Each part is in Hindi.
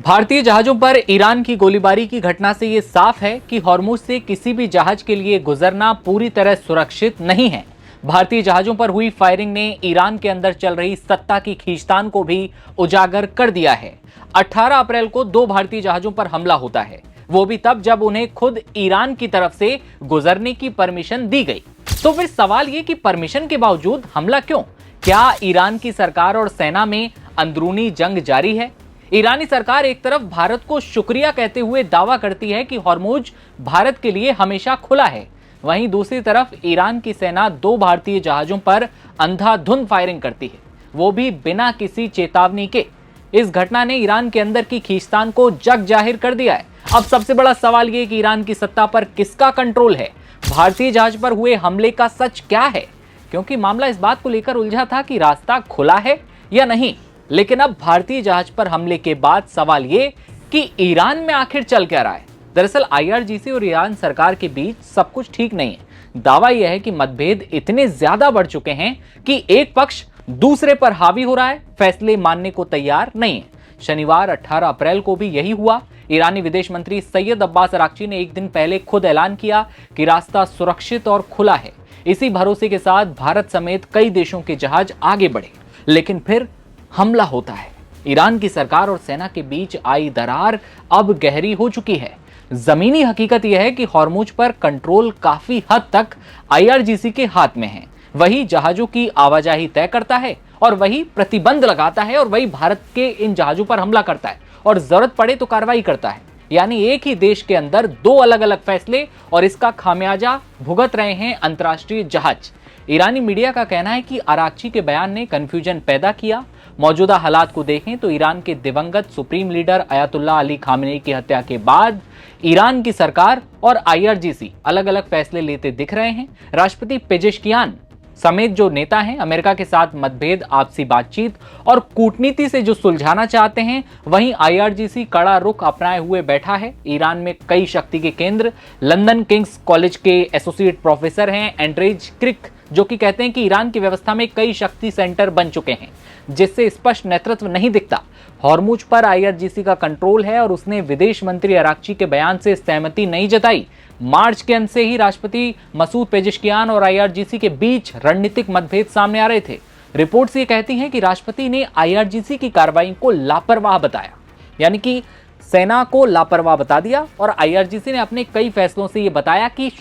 भारतीय जहाजों पर ईरान की गोलीबारी की घटना से यह साफ है कि हॉर्मुज से किसी भी जहाज के लिए गुजरना पूरी तरह सुरक्षित नहीं है। भारतीय जहाजों पर हुई फायरिंग ने ईरान के अंदर चल रही सत्ता की खींचतान को भी उजागर कर दिया है। 18 अप्रैल को 2 भारतीय जहाजों पर हमला होता है, वो भी तब जब उन्हें खुद ईरान की तरफ से गुजरने की परमिशन दी गई। तो फिर सवाल ये कि परमिशन के बावजूद हमला क्यों? क्या ईरान की सरकार और सेना में अंदरूनी जंग जारी है? ईरानी सरकार एक तरफ भारत को शुक्रिया कहते हुए दावा करती है कि हॉर्मुज भारत के लिए हमेशा खुला है, वहीं दूसरी तरफ ईरान की सेना 2 भारतीय जहाजों पर अंधाधुंध फायरिंग करती है, वो भी बिना किसी चेतावनी के। इस घटना ने ईरान के अंदर की खींचतान को जग जाहिर कर दिया है। अब सबसे बड़ा सवाल यह कि ईरान की सत्ता पर किसका कंट्रोल है? भारतीय जहाज पर हुए हमले का सच क्या है? क्योंकि मामला इस बात को लेकर उलझा था कि रास्ता खुला है या नहीं, लेकिन अब भारतीय जहाज पर हमले के बाद सवाल ये कि ईरान में आखिर चल क्या रहा है। दरअसल IRGC और ईरान सरकार के बीच सब कुछ ठीक नहीं है। दावा यह है कि मतभेद इतने ज्यादा बढ़ चुके हैं कि एक पक्ष दूसरे पर हावी हो रहा है, फैसले मानने को तैयार नहीं है। शनिवार 18 अप्रैल को भी यही हुआ। ईरानी विदेश मंत्री सैयद अब्बास अराक्ची ने एक दिन पहले खुद ऐलान किया कि रास्ता सुरक्षित और खुला है। इसी भरोसे के साथ भारत समेत कई देशों के जहाज आगे बढ़े, लेकिन फिर हमला होता है। ईरान की सरकार और सेना के बीच आई दरार अब गहरी हो चुकी है। जमीनी हकीकत यह है कि हॉर्मुज पर कंट्रोल काफी हद तक IRGC के हाथ में है। वही जहाजों की आवाजाही तय करता है और वही प्रतिबंध लगाता है और वही भारत के इन जहाजों पर हमला करता है और जरूरत पड़े तो कार्रवाई करता है। यानी एक ही देश के अंदर 2 अलग अलग फैसले और इसका खामियाजा भुगत रहे हैं अंतर्राष्ट्रीय जहाज। ईरानी मीडिया का कहना है कि अराक्ची के बयान ने कंफ्यूजन पैदा किया। मौजूदा हालात को देखें तो ईरान के दिवंगत supreme leader Ayatollah Ali Khamenei की हत्या के बाद ईरान की सरकार और IRGC अलग अलग फैसले लेते दिख रहे हैं। राष्ट्रपति पेजेश्कियान समेत जो नेता हैं अमेरिका के साथ मतभेद, आपसी बातचीत और कूटनीति से जो सुलझाना चाहते हैं, वहीं IRGC कड़ा रुख अपनाए हुए बैठा है। ईरान में कई शक्ति के केंद्र, लंदन किंग्स कॉलेज के एसोसिएट प्रोफेसर हैं एंड्रेज क्रिक, जो कि कहते हैं कि ईरान की व्यवस्था में कई शक्ति सेंटर बन चुके हैं जिससे स्पष्ट नेतृत्व नहीं दिखता। हॉर्मुज पर IRGC का कंट्रोल है और उसने विदेश मंत्री अराक्ची के बयान से सहमति नहीं जताई। मार्च के अंत से ही राष्ट्रपति मसूद पेजेश्कियान और IRGC के बीच रणनीतिक मतभेद सामने आ रहे थे। रिपोर्ट्स ये कहती हैं कि राष्ट्रपति ने IRGC की कार्रवाई को लापरवाह बताया, यानी कि सेना को लापरवाह बता दिया, और IRGC ने अपने कई फैसलों से यह बताया कि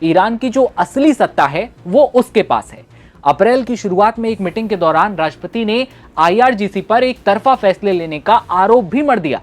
ईरान की जो असली सत्ता है वो उसके पास है। अप्रैल की शुरुआत में एक मीटिंग के दौरान राष्ट्रपति ने IRGC पर एक तरफा फैसले लेने का आरोप भी मढ़ दिया।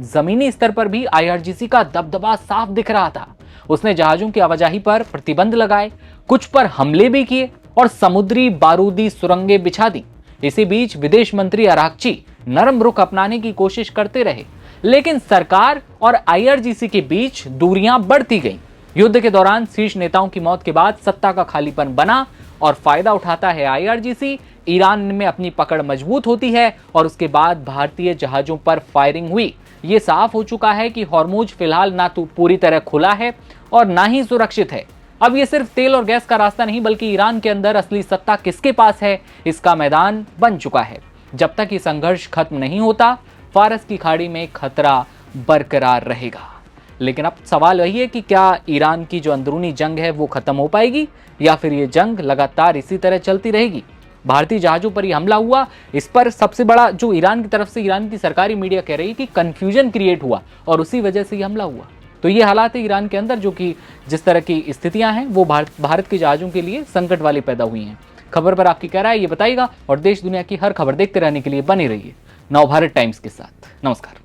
जमीनी स्तर पर भी IRGC का दबदबा साफ दिख रहा था। उसने जहाजों की आवाजाही पर प्रतिबंध लगाए, कुछ पर हमले भी किए और समुद्री बारूदी सुरंगें बिछा दी। इसी बीच विदेश मंत्री अराक्ची नरम रुख अपनाने की कोशिश करते रहे, लेकिन सरकार और IRGC के बीच दूरियां बढ़ती गईं। युद्ध के दौरान शीर्ष नेताओं की मौत के बाद सत्ता का खालीपन बना और फायदा उठाता है IRGC। ईरान में अपनी पकड़ मजबूत होती है और उसके बाद भारतीय जहाजों पर फायरिंग हुई। ये साफ हो चुका है कि हॉर्मुज फिलहाल ना तो पूरी तरह खुला है और ना ही सुरक्षित है। अब ये सिर्फ तेल और गैस का रास्ता नहीं, बल्कि ईरान के अंदर असली सत्ता किसके पास है, इसका मैदान बन चुका है। जब तक ये संघर्ष खत्म नहीं होता, फारस की खाड़ी में खतरा बरकरार रहेगा। लेकिन अब सवाल वही है कि क्या ईरान की जो अंदरूनी जंग है वो खत्म हो पाएगी या फिर ये जंग लगातार इसी तरह चलती रहेगी। भारतीय जहाजों पर ये हमला हुआ, इस पर सबसे बड़ा जो ईरान की तरफ से ईरान की सरकारी मीडिया कह रही है कि कंफ्यूजन क्रिएट हुआ और उसी वजह से ये हमला हुआ। तो ये हालात है ईरान के अंदर, जो कि जिस तरह की स्थितियां हैं वो भारत के जहाजों के लिए संकट वाली पैदा हुई हैं। खबर पर आपकी क्या राय है ये बताइएगा और देश दुनिया की हर खबर देखते रहने के लिए बने रहिए नवभारत टाइम्स के साथ। नमस्कार।